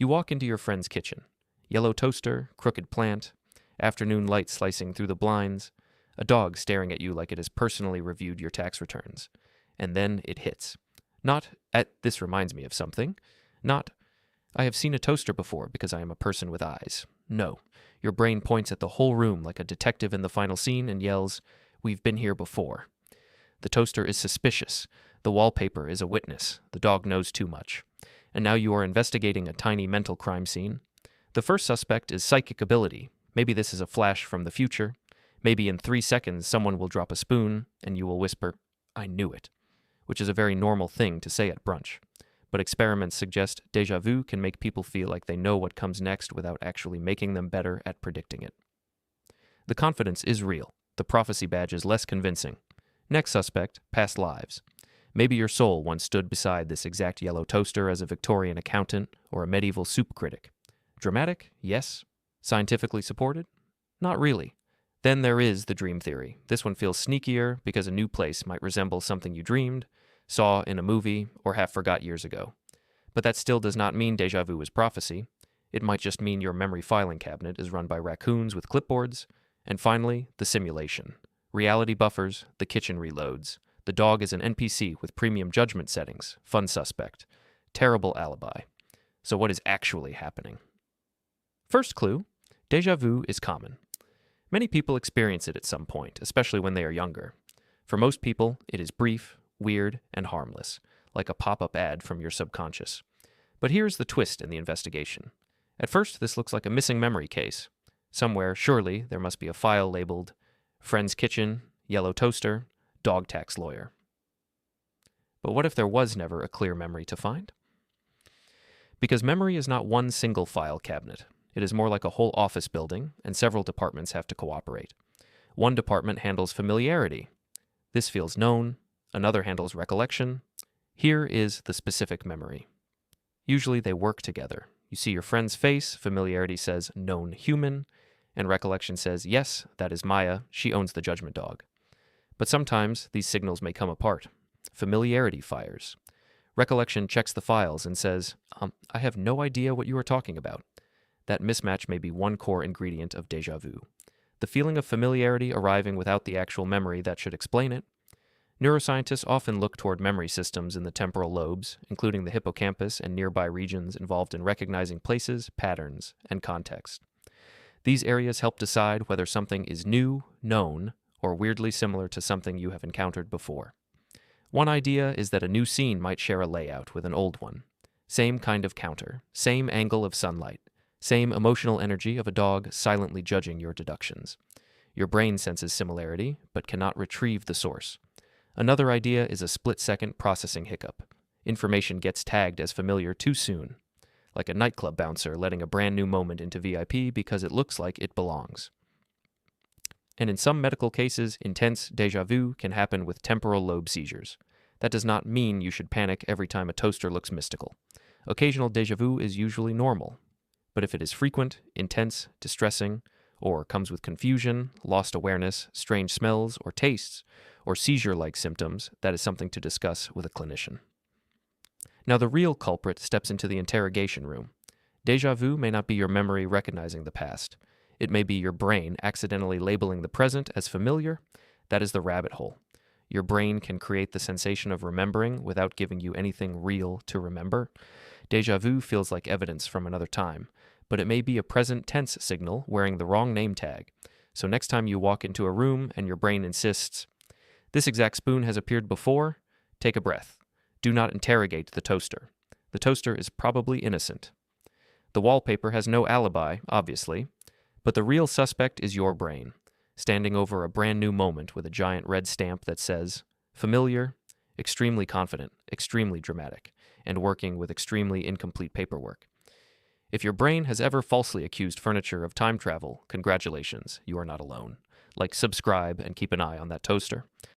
You walk into your friend's kitchen. Yellow toaster, crooked plant, afternoon light slicing through the blinds, a dog staring at you like it has personally reviewed your tax returns. And then it hits. Not at "this reminds me of something." Not "I have seen a toaster before because I am a person with eyes." No. Your brain points at the whole room like a detective in the final scene and yells, "We've been here before." The toaster is suspicious. The wallpaper is a witness. The dog knows too much. And now you are investigating a tiny mental crime scene. The first suspect is psychic ability. Maybe this is a flash from the future. Maybe in 3 seconds someone will drop a spoon and you will whisper, "I knew it," which is a very normal thing to say at brunch. But experiments suggest déjà vu can make people feel like they know what comes next without actually making them better at predicting it. The confidence is real. The prophecy badge is less convincing. Next suspect, past lives. Maybe your soul once stood beside this exact yellow toaster as a Victorian accountant or a medieval soup critic. Dramatic? Yes. Scientifically supported? Not really. Then there is the dream theory. This one feels sneakier because a new place might resemble something you dreamed, saw in a movie, or half forgot years ago. But that still does not mean déjà vu is prophecy. It might just mean your memory filing cabinet is run by raccoons with clipboards. And finally, the simulation. Reality buffers, the kitchen reloads. The dog is an NPC with premium judgment settings, fun suspect. Terrible alibi. So what is actually happening? First clue, déjà vu is common. Many people experience it at some point, especially when they are younger. For most people, it is brief, weird, and harmless, like a pop-up ad from your subconscious. But here's the twist in the investigation. At first, this looks like a missing memory case. Somewhere, surely, there must be a file labeled "Friend's Kitchen, Yellow Toaster, Dog Tax Lawyer." But what if there was never a clear memory to find? Because memory is not one single file cabinet. It is more like a whole office building, and several departments have to cooperate. One department handles familiarity. This feels known. Another handles recollection. Here is the specific memory. Usually they work together. You see your friend's face, familiarity says known human, and recollection says, yes, that is Maya, she owns the judgment dog. But sometimes these signals may come apart. Familiarity fires. Recollection checks the files and says, I have no idea what you are talking about. That mismatch may be one core ingredient of déjà vu. The feeling of familiarity arriving without the actual memory that should explain it. Neuroscientists often look toward memory systems in the temporal lobes, including the hippocampus and nearby regions involved in recognizing places, patterns, and context. These areas help decide whether something is new, known, or weirdly similar to something you have encountered before. One idea is that a new scene might share a layout with an old one. Same kind of counter, same angle of sunlight, same emotional energy of a dog silently judging your deductions. Your brain senses similarity, but cannot retrieve the source. Another idea is a split-second processing hiccup. Information gets tagged as familiar too soon, like a nightclub bouncer letting a brand new moment into VIP because it looks like it belongs. And in some medical cases, intense déjà vu can happen with temporal lobe seizures. That does not mean you should panic every time a toaster looks mystical. Occasional déjà vu is usually normal. But if it is frequent, intense, distressing, or comes with confusion, lost awareness, strange smells or tastes, or seizure-like symptoms, that is something to discuss with a clinician. Now the real culprit steps into the interrogation room. Déjà vu may not be your memory recognizing the past. It may be your brain accidentally labeling the present as familiar. That is the rabbit hole. Your brain can create the sensation of remembering without giving you anything real to remember. Déjà vu feels like evidence from another time, but it may be a present tense signal wearing the wrong name tag. So next time you walk into a room and your brain insists, "This exact spoon has appeared before," take a breath. Do not interrogate the toaster. The toaster is probably innocent. The wallpaper has no alibi, obviously, but the real suspect is your brain, standing over a brand new moment with a giant red stamp that says, familiar, extremely confident, extremely dramatic, and working with extremely incomplete paperwork. If your brain has ever falsely accused furniture of time travel, congratulations, you are not alone. Like, subscribe, and keep an eye on that toaster.